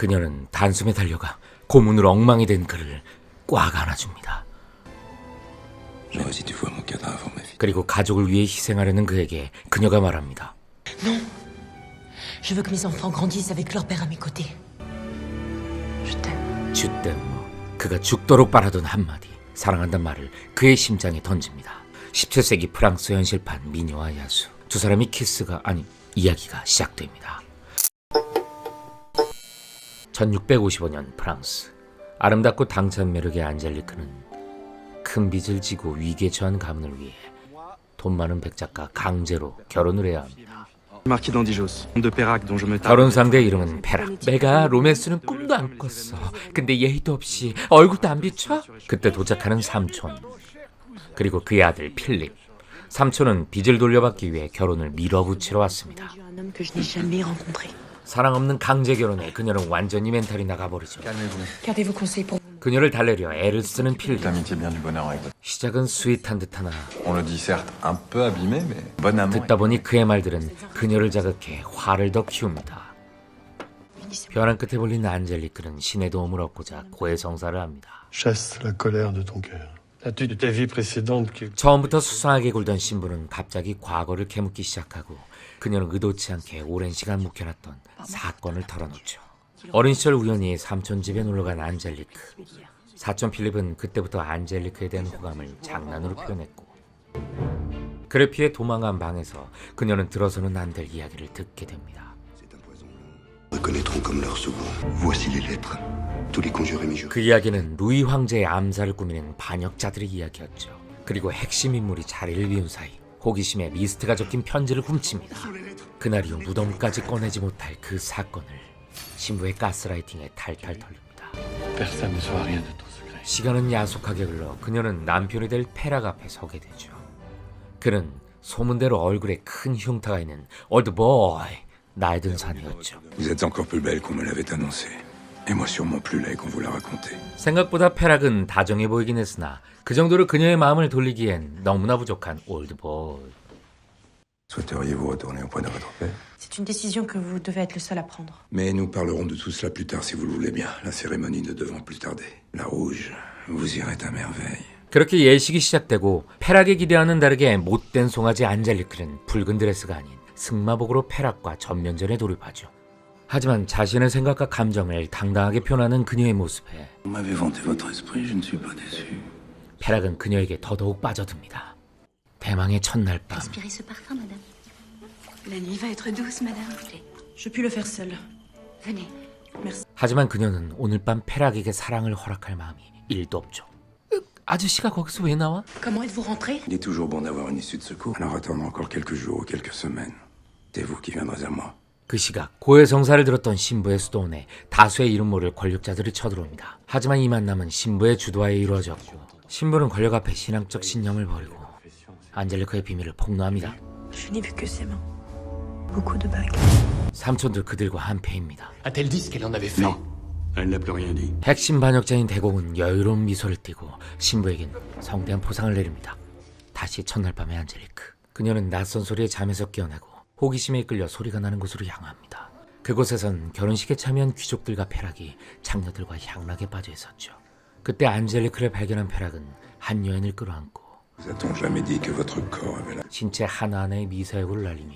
그녀는 단숨에 달려가 고문으로 엉망이 된 그를 꽉 안아줍니다. 그리고 가족을 위해 희생하려는 그에게 그녀가 말합니다. Non. Je veux que mes enfants grandissent avec leur père à mes côtés. Je t'aime. 쥐댐 그가 죽도록 바라던 한마디 사랑한단 말을 그의 심장에 던집니다. 17세기 프랑스 현실판 미녀와 야수 두 사람이 이야기가 시작됩니다. 1655년 프랑스 아름답고 당찬 매력의 안젤리크는 큰 빚을 지고 위기에 처한 가문을 위해 돈 많은 백작과 강제로 결혼을 해야 합니다. 결혼 상대의 이름은 페락. 내가 로맨스는 꿈도 안 꿨어. 근데 예의도 없이 얼굴도 안 비춰? 그때 도착하는 삼촌 그리고 그의 아들 필립. 삼촌은 빚을 돌려받기 위해 결혼을 밀어붙이러 왔습니다. Un homme que je n'ai jamais rencontré. 사랑 없는 강제 결혼에 그녀는 완전히 멘탈이 나가버리죠. Qu'avez-vous conseillé pour vous? 그녀를 달래려 애를 쓰는 필립. L'amitié vient du bonheur avec votre. 시작은 스윗한 듯하나 On le dit certes un peu abîmé, mais bon amour. 듣다 보니 그의 말들은 그녀를 자극해 화를 더 키웁니다. 벼랑 끝에 볼린 안젤리크는 신의 도움을 얻고자 고해성사를 합니다. Chasse la colère de ton cœur. As-tu de tes vies précédentes qui... 처음부터 수상하게 굴던 신부는 갑자기 과거를 캐묻기 시작하고 그녀는 의도치 않게 오랜 시간 묵혀놨던 사건을 털어놓죠. 어린 시절 우연히 삼촌 집에 놀러간 안젤리크. 사촌 필립은 그때부터 안젤리크에 대한 호감을 장난으로 표현했고 그를 피해 도망간 방에서 그녀는 들어서는 안 될 이야기를 듣게 됩니다. 그 이야기는 루이 황제의 암살을 꾸미는 반역자들의 이야기였죠. 그리고 핵심 인물이 자리를 비운 사이 호기심에 리스트가 적힌 편지를 훔칩니다. 그날 이후 무덤까지 꺼내지 못할 그 사건을 신부의 가스라이팅에 탈탈 털립니다. Personne ne saura rien de ton secret. 시간은 야속하게 흘러 그녀는 남편이 될 페락 앞에 서게 되죠. 그는 소문대로 얼굴에 큰 흉터가 있는 올드보이 나이든 사내였죠. Vous êtes encore plus belle qu'on me l'avait annoncé. Et moi sûrement plus laid qu'on vous l'a raconté. 생각보다 페락은 다정해 보이긴 했으나 그 정도로 그녀의 마음을 돌리기엔 너무나 부족한 올드보이. Souhaiteriez-vous retourner auprès de votre père? C'est une décision que vous devez être le seul à prendre. Mais nous parlerons de tout cela plus tard si vous le voulez bien. La cérémonie ne devant plus tarder. La rouge vous irait à merveille. 그렇게 예식이 시작되고 페락의 기대와는 다르게 못된 송아지 안젤리크는 붉은 드레스가 아닌 승마복으로 페락과 전면전에 돌입하죠. 하지만 자신의 생각과 감정을 당당하게 표현하는 그녀의 모습에 Vous m'avez vanté votre esprit, je ne suis pas déçu. 페락은 그녀에게 더더욱 빠져듭니다. 대망의 첫날 밤 Respirez ce parfum, madame. La nuit va être douce, madame. Je puis le faire seule. Venez. Merci. 하지만 그녀는 오늘 밤 페락에게 사랑을 허락할 마음이 1도 없죠. 아저씨가 거기서 왜 나와? Comment êtes-vous rentré? Il est toujours bon d'avoir une issue de secours. Alors attendons encore quelques jours ou quelques semaines. C'est vous qui viendrez à moi. 그 시각 고해성사를 들었던 신부의 수도원에 다수의 이름 모를 권력자들이 쳐들어옵니다. 하지만 이 만남은 신부의 주도하에 이루어졌고 신부는 권력 앞에 신앙적 신념을 버리고 안젤리크의 비밀을 폭로합니다. Je n'ai vu que ses mains. Beaucoup de bagues. 삼촌들 그들과 한패입니다. A-t-elle dit ce qu'elle en avait fait? Non, elle n'a plus rien dit. 핵심 반역자인 대공은 여유로운 미소를 띠고 신부에겐 성대한 포상을 내립니다. 다시 첫날 밤의 안젤리크. 그녀는 낯선 소리에 잠에서 깨어나고 호기심에 이끌려 소리가 나는 곳으로 향합니다. 그곳에선 결혼식에 참여한 귀족들과 페락이 장녀들과 향락에 빠져 있었죠. 그때 안젤리크를 발견한 페락은 한 여인을 끌어안고 Vous a-t-on jamais dit que votre corps avait la... 신체 하나하나의 미사역을 날리며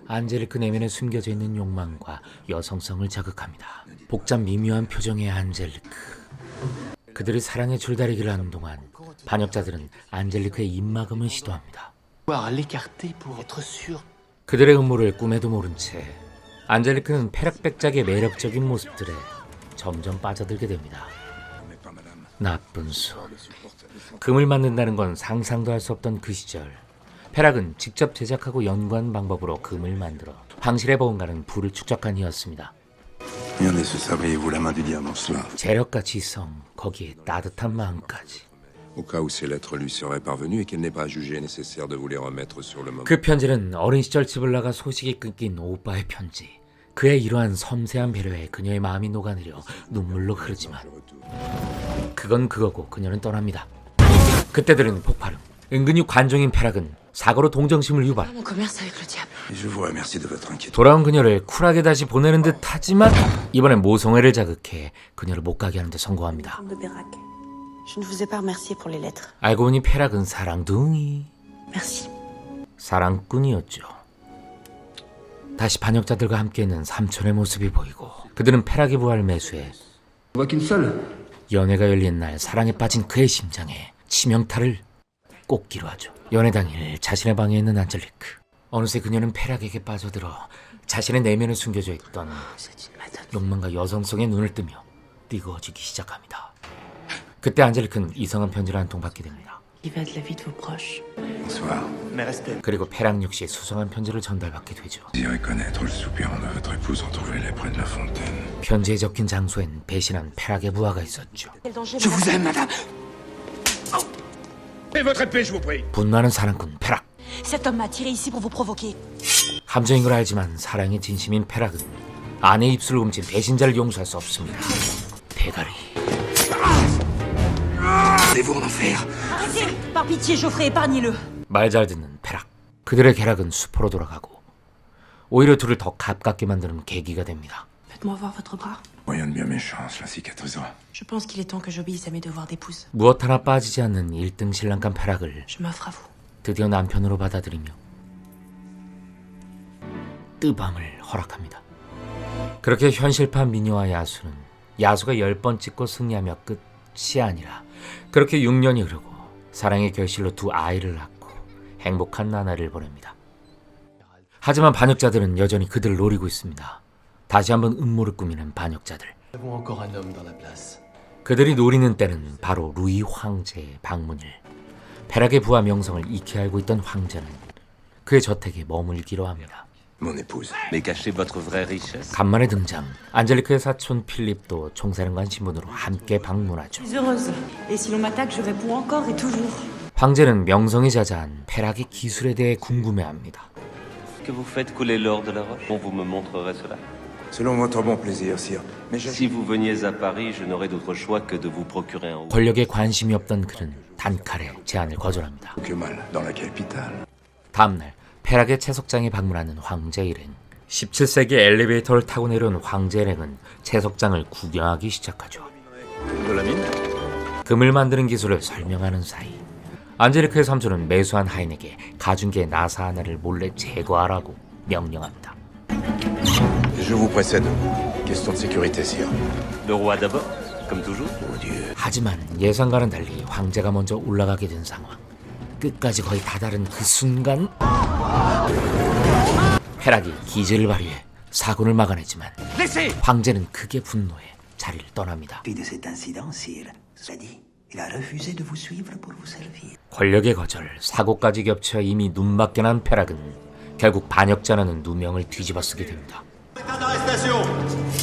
안젤리크 내면에 숨겨져 있는 욕망과 여성성을 자극합니다. 복잡 미묘한 표정의 안젤리크. 그들이 사랑의 줄다리기를 하는 동안 반역자들은 안젤리크의 입막음을 시도합니다. À l'écarter pour être sûr. 그들의 음모를 꿈에도 모른 채 안젤리크는 페락백작의 매력적인 모습들에 점점 빠져들게 됩니다. 나쁜 손. 금을 만든다는 건 상상도 할 수 없던 그 시절 페락은 직접 제작하고 연구한 방법으로 금을 만들어 황실의 버금가는 부를 축적한 이었습니다. Regardez ce sabre, vous la main du diamant cela. 재력과 지성, 거기에 따뜻한 마음까지. Au cas où ces lettres lui seraient parvenues et qu'elle n'ait pas jugé nécessaire de vous les remettre sur le moment. 그 편지는 어린 시절 집을 나가 소식이 끊긴 오빠의 편지. 그의 이러한 섬세한 배려에 그녀의 마음이 녹아내려 눈물로 흐르지만 그건 그거고 그녀는 떠납니다. 그때 들은 폭발음. 은근히 관종인 페락은 사고로 동정심을 유발. Mon commerce avec le diable. Je vous remercie de votre inquiétude. 돌아온 그녀를 쿨하게 다시 보내는 듯 하지만 이번엔 모성애를 자극해 그녀를 못 가게 하는 데 성공합니다. De Bérac. Je ne vous ai pas remercié pour les lettres. 알고 보니 페락은 사랑둥이, Merci. 사랑꾼이었죠. 다시 반역자들과 함께있는 삼촌의 모습이 보이고 그들은 페락의 부활을 매수해 연애가 열린 날 사랑에 빠진 그의 심장에 치명타를 꽂기로 하죠. 연애 당일 자신의 방에 있는 안젤리크. 어느새 그녀는 페락에게 빠져들어 자신의 내면에 숨겨져 있던 욕망과 여성성의 눈을 뜨며 뜨거워지기 시작합니다. 그때 안젤리크는 이상한 편지를 한 통 받게 됩니다. Il va de la vie de vos proches. Bonsoir. 그리고 페락 역시 수상한 편지를 전달받게 되죠. Désirez connaître le soupirant de votre épouse entourée près de la fontaine. 편지에 적힌 장소엔 배신한 페락의 부하가 있었죠. Quel danger Je vous aime, madame. Et votre épée, je vous prie. 분노하는 사랑꾼 페락. Cet homme m'a tiré ici pour vous provoquer. 함정인 걸 알지만 사랑의 진심인 페락은 아내의 입술을 훔친 배신자를 용서할 수 없습니다. 대가리. Allez-vous en enfer? Arrêtez! Par pitié, Geoffrey, épargnez-le. 말 잘 듣는 페락. 그들의 계략은 수포로 돌아가고 오히려 둘을 더 가깝게 만드는 계기가 됩니다. Faites-moi voir votre bras. Moyen de bien méchant, cela cicatrisera. Je pense qu'il est temps que j'obéisse à mes devoirs d'épouse. 무엇 하나 빠지지 않는 1등 신랑감 페락을 Je m'offre à vous. 드디어 남편으로 받아들이며 뜨밤을 허락합니다. 그렇게 현실판 미녀와 야수는 야수가 10번 찍고 승리하며 끝이 아니라 그렇게 6년이 흐르고 사랑의 결실로 두 아이를 낳고 행복한 나날을 보냅니다. 하지만 반역자들은 여전히 그들을 노리고 있습니다. 다시 한번 음모를 꾸미는 반역자들. Nous avons encore un homme dans la place. 그들이 노리는 때는 바로 루이 황제의 방문일. 페락의 부하 명성을 익히 알고 있던 황제는 그의 저택에 머물기로 합니다. Mon épouse. Mais cachez votre vraie richesse. 간만에 등장 안젤리크의 사촌 필립도 총사령관 신분으로 함께 방문하죠. Je suis heureuse. Et si l'on m'attaque, je réponds encore et toujours. 황제는 명성이 자자한 페락의 기술에 대해 궁금해합니다. Que vous faites couler l'or de la roche? Bon, vous me montrerez cela. Selon votre bon plaisir, sire. Mais je... Si vous veniez à Paris, je n'aurais d'autre choix que de vous procurer un haut. 권력에 관심이 없던 그는 단칼에 제안을 거절합니다. Que mal dans la capitale. 다음날 페락의 채석장에 방문하는 황제 일행. 17세기 엘리베이터를 타고 내려온 황제 일행은 채석장을 구경하기 시작하죠. 금을 만드는 기술을 설명하는 사이 안젤리크의 삼촌은 매수한 하인에게 가중기의 나사 하나를 몰래 제거하라고 명령합니다. Je vous précède. Question de sécurité, sire. Le roi d'abord, comme toujours. Mon Dieu. 하지만 예상과는 달리 황제가 먼저 올라가게 된 상황. 끝까지 거의 다다른 그 순간 페락이 기지를 발휘해 사고를 막아내지만 황제는 크게 분노해 자리를 떠납니다. De cet incident, sire. Cela dit, il a refusé de vous suivre pour vous servir. 권력의 거절, 사고까지 겹쳐 이미 눈밖에 난 페락은 결국 반역자라는 누명을 뒤집어 쓰게 됩니다.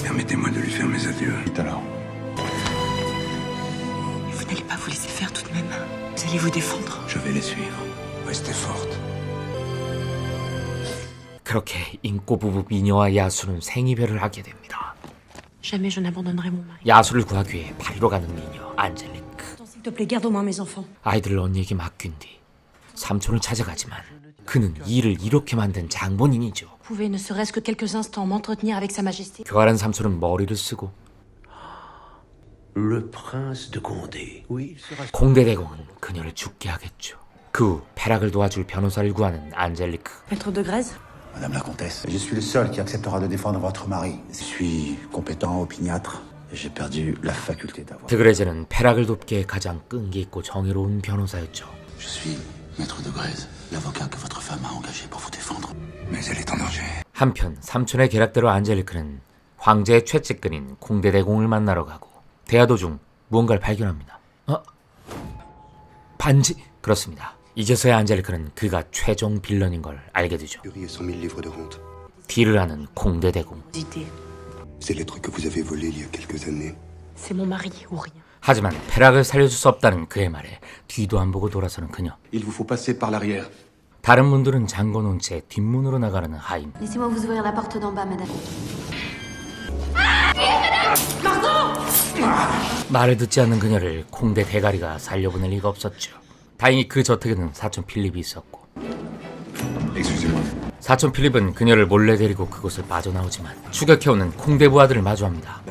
Permettez-moi de lui faire mes adieux. Vite alors. Vous n'allez pas vous laisser faire tout de même. Vous allez vous défendre. Je vais les suivre. Restez forte. 그렇게 인꼬 부부 미녀와 야수는 생이별을 하게 됩니다. Jamais je n'abandonnerai mon mari. 야수를 구하기 위해 파리로 가는 미녀 안젤리크. S'il te plaît, garde au moins mes enfants. 아이들을 언니에게 맡긴 뒤 삼촌을 찾아가지만 그는 일을 이렇게 만든 장본인이죠. Pouvez ne serait-ce que quelques instants m'entretenir avec sa majesté. 교활한 삼촌은 머리를 쓰고 Le prince de Condé. Oui, il sera... 공대대공은 그녀를 죽게 하겠죠. 그 후 페락을 도와줄 변호사를 구하는 안젤리크. Maître de Grèze? Madame la comtesse, je suis le seul qui acceptera de défendre votre mari. Je suis compétent opiniâtre et j'ai perdu la faculté d'avoir. 드그레제는 페락을 돕기에 가장 끈기 있고 정의로운 변호사였죠. Je suis maître de Grèze, l'avocat que votre femme a engagé pour vous défendre. Mais elle est en danger. 한편 삼촌의 계략대로 안젤리크는 황제의 최측근인 공대대공을 만나러 가고 대화 도중 무언가를 발견합니다. 반지? 그렇습니다. 이제서야 안젤리크는 그가 최종 빌런인 걸 알게 되죠. et 100 000 livres de rente. 딜을 하는 공대대공. Hésitez. Ces lettres que vous avez volées il y a quelques années. C'est mon mari ou rien. 하지만 페락을 살려줄 수 없다는 그의 말에 뒤도 안 보고 돌아서는 그녀. Il vous faut passer par l'arrière. 다른 문들은 잠궈놓은 채 뒷문으로 나가는 하인. Laissez-moi vous ouvrir la porte d'en bas, madame. 말을 듣지 않는 그녀를 공대 대가리가 살려보낼 리가 없었죠. 다행히 그 저택에는 사촌 필립이 있었고 Excusez-moi. 사촌 필립은 그녀를 몰래 데리고 그곳을 빠져나오지만 추격해오는 콩대 부하들을 마주합니다.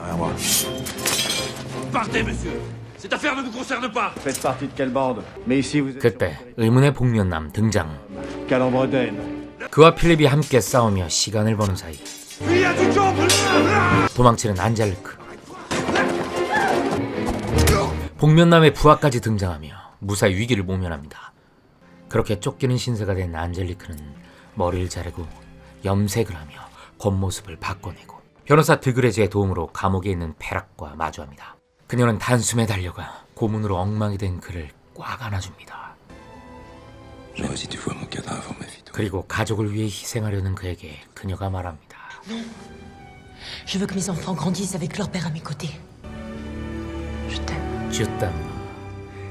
Faites partie de quelle bande? Mais ici vous êtes 그때 의문의 복면남 등장. Calembredaine. 그와 필립이 함께 싸우며 시간을 버는 사이 도망치는 안젤리크. 복면남의 부하까지 등장하며 무사히 위기를 모면합니다. 그렇게 쫓기는 신세가 된 안젤리크는 머리를 자르고 염색을 하며 겉모습을 바꿔내고 변호사 드그레즈의 도움으로 감옥에 있는 페락과 마주합니다. 그녀는 단숨에 달려가 고문으로 엉망이 된 그를 꽉 안아줍니다. J'aurais dû voir mon cadavre, ma vie. 그리고 가족을 위해 희생하려는 그에게 그녀가 말합니다. Je veux que mes enfants grandissent avec leur père à mes côtés. Je t'aime. 쥐었담.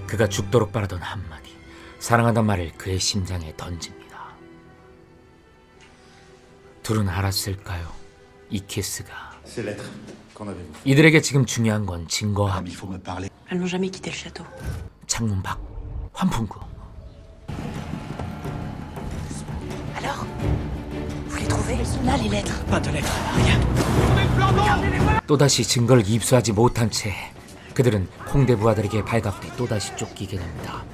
그가 죽도록 바라던 한마디. 사랑한단 말을 그의 심장에 던집니다. 둘은 알았을까요? 이 키스가. Ces lettres, qu'en avez-vous? 이들에게 지금 중요한 건 증거함. Il faut me parler. Elles n'ont jamais quitté le château. 창문 밖 환풍구. Alors vous les trouvez? Elles sont là, les lettres. Pas de lettres, rien. 또다시 증거를 입수하지 못한 채 그들은 콩대 부하들에게 발각돼 또다시 쫓기게 됩니다.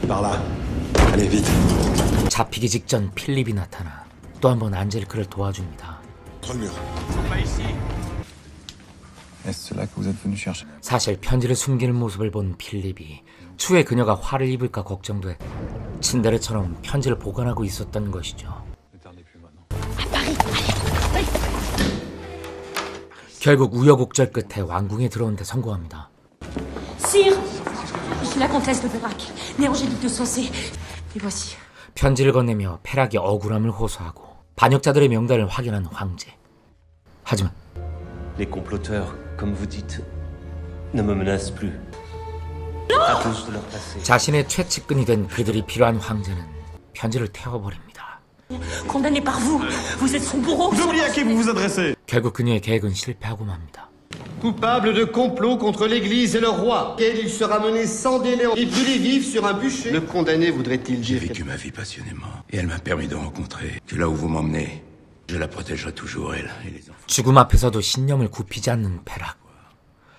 Par là. Allez, vite. 잡히기 직전 필립이 나타나 또 한 번 안젤리크를 도와줍니다. Est-ce cela que vous êtes venu chercher? 사실 편지를 숨기는 모습을 본 필립이 추후에 그녀가 화를 입을까 걱정돼 친데레처럼 편지를 보관하고 있었던 것이죠. 결국 우여곡절 끝에 왕궁에 들어온 데 성공합니다. Sire, je suis la comtesse de Pérac, née Angélique de Sensé. Et voici. 편지를 건네며 페락의 억울함을 호소하고 반역자들의 명단을 확인한 황제. 하지만 Les comploteurs, comme vous dites, ne me menacent plus. À cause de leur passé. 자신의 최측근이 된 그들이 필요한 황제는 편지를 태워버립니다. Condamné par vous, vous êtes son bourreau. Oubliez à qui vous vous adressez. 결국 그녀의 계획은 실패하고 맙니다. Coupable de complot contre l'Église et le roi, auquel il sera mené sans délai et brûlé vif sur un bûcher. Le condamné voudrait-il J'ai dire vécu ma vie passionnément, et elle m'a permis de rencontrer que là où vous m'emmenez, je la protégerai toujours, elle et les enfants. 죽음 앞에서도 신념을 굽히지 않는 페락.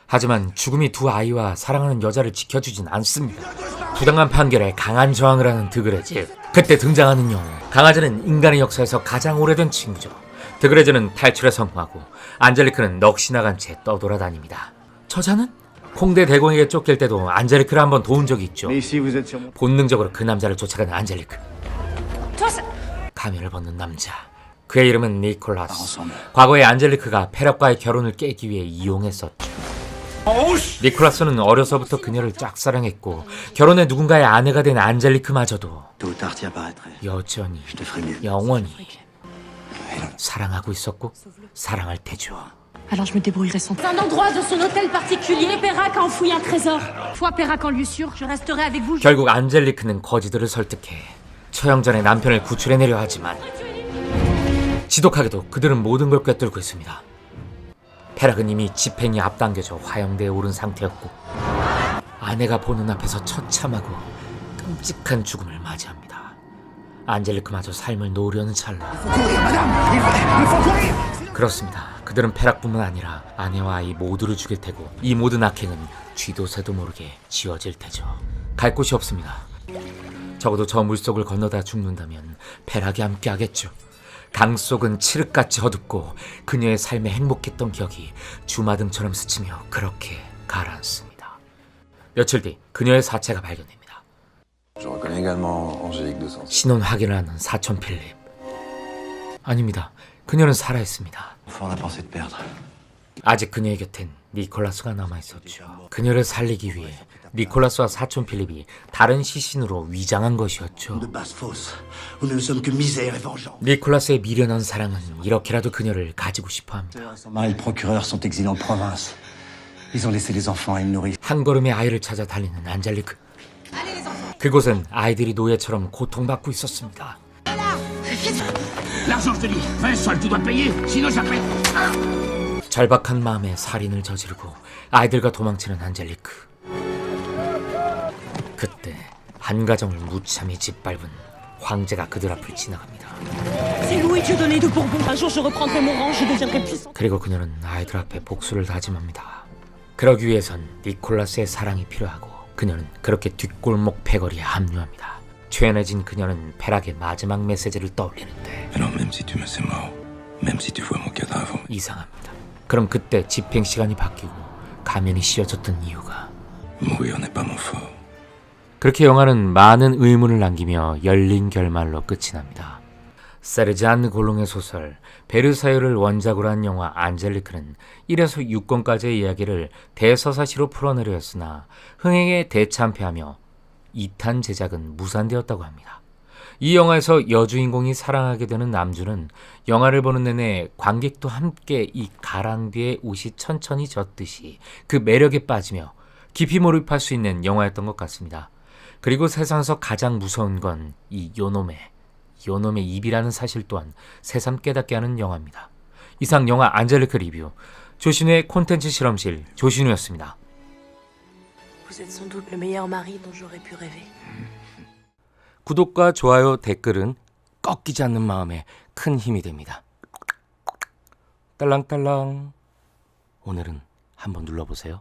하지만 죽음이 두 아이와 사랑하는 여자를 지켜주진 않습니다. 부당한 판결에 강한 저항을 하는 드그레즈. 그때 등장하는 영웅. 강아지는 인간의 역사에서 가장 오래된 친구죠. 드그레즈는 탈출에 성공하고 안젤리크는 넋이 나간 채 떠돌아다닙니다. 저자는 콩대 대공에게 쫓길 때도 안젤리크를 한번 도운 적이 있죠. Mais ici vous êtes sur mon... 본능적으로 그 남자를 쫓아가는 안젤리크. 가면을 벗는 남자. 그의 이름은 니콜라스. 과거에 안젤리크가 페락과의 결혼을 깨기 위해 이용했었죠. 니콜라스는 어려서부터 그녀를 짝사랑했고 결혼해 누군가의 아내가 된 안젤리크마저도 Tôt ou tard, t'y apparaîtrais. 여전히 Je te ferai mieux. 영원히 사랑하고 있었고 사랑할 테죠. Alors je me débrouillerai sans. Un endroit de son hôtel particulier, Pérac a enfoui un trésor. Foi Pérac en lieu sûr, je resterai avec vous. 결국 안젤리크는 거지들을 설득해 처형전에 남편을 구출해내려 하지만 지독하게도 그들은 모든 걸 꿰뚫고 있습니다. 페락은 이미 집행이 앞당겨져 화형대에 오른 상태였고 아내가 보는 앞에서 처참하고 끔찍한 죽음을 맞이합니다. 안젤리크마저 삶을 놓으려는 찰나. 그렇습니다. 그들은 페락뿐만 아니라 아내와 아이 모두를 죽일 테고 이 모든 악행은 쥐도 새도 모르게 지워질 테죠. 갈 곳이 없습니다. 적어도 저 물속을 건너다 죽는다면 페락이 함께하겠죠. 강 속은 칠흑같이 어둡고 그녀의 삶에 행복했던 기억이 주마등처럼 스치며 그렇게 가라앉습니다. 며칠 뒤 그녀의 사체가 발견됩니다. Je reconnais également Angélique de Sens. 신원 확인을 하는 사촌 필립. 아닙니다. 그녀는 살아있습니다. Fort n'a pensé de perdre. 아직 그녀의 곁엔 니콜라스가 남아있었죠. 그녀를 살리기 위해 니콜라스와 사촌 필립이 다른 시신으로 위장한 것이었죠. De basse fosse, où nous ne sommes que misère et vengeance. 니콜라스의 미련한 사랑은 이렇게라도 그녀를 가지고 싶어합니다. Son mari et le procureur sont exilés en province. Ils ont laissé les enfants à une nourrice. 한 걸음의 아이를 찾아 달리는 안젤리크. 그곳은 아이들이 노예처럼 고통받고 있었습니다. 절박한 마음에 살인을 저지르고 아이들과 도망치는 안젤리크. 그때 한 가정을 무참히 짓밟은 황제가 그들 앞을 지나갑니다. C'est Louis Dieudonné de Bourbon. Un jour, je reprendrai mon rang, je deviendrai puissant. 그리고 그녀는 아이들 앞에 복수를 다짐합니다. 그러기 위해선 니콜라스의 사랑이 필요하고 그녀는 그렇게 뒷골목 패거리에 합류합니다. 최연해진 그녀는 페락의 마지막 메시지를 떠올리는데 Alors même si tu me sais mort, même si tu vois mon cadavre, 이상합니다. 그럼 그때 집행 시간이 바뀌고 가면이 씌워졌던 이유가 mourir n'est pas mon fort. 그렇게 영화는 많은 의문을 남기며 열린 결말로 끝이 납니다. 세르잔 골롱의 소설 베르사유를 원작으로 한 영화 안젤리크는 1에서 6권까지의 이야기를 대서사시로 풀어내려 했으나 흥행에 대참패하며 2탄 제작은 무산되었다고 합니다. 이 영화에서 여주인공이 사랑하게 되는 남주는 영화를 보는 내내 관객도 함께 이 가랑비에 옷이 천천히 젖듯이 그 매력에 빠지며 깊이 몰입할 수 있는 영화였던 것 같습니다. 그리고 세상에서 가장 무서운 건 이 요놈의 입이라는 사실 또한 새삼 깨닫게 하는 영화입니다. 이상 영화 안젤리크 리뷰 조신우의 콘텐츠 실험실 조신우였습니다. Vous êtes sans doute le meilleur mari dont j'aurais pu rêver. 구독과 좋아요, 댓글은 꺾이지 않는 마음에 큰 힘이 됩니다. 딸랑딸랑. 오늘은 한번 눌러보세요.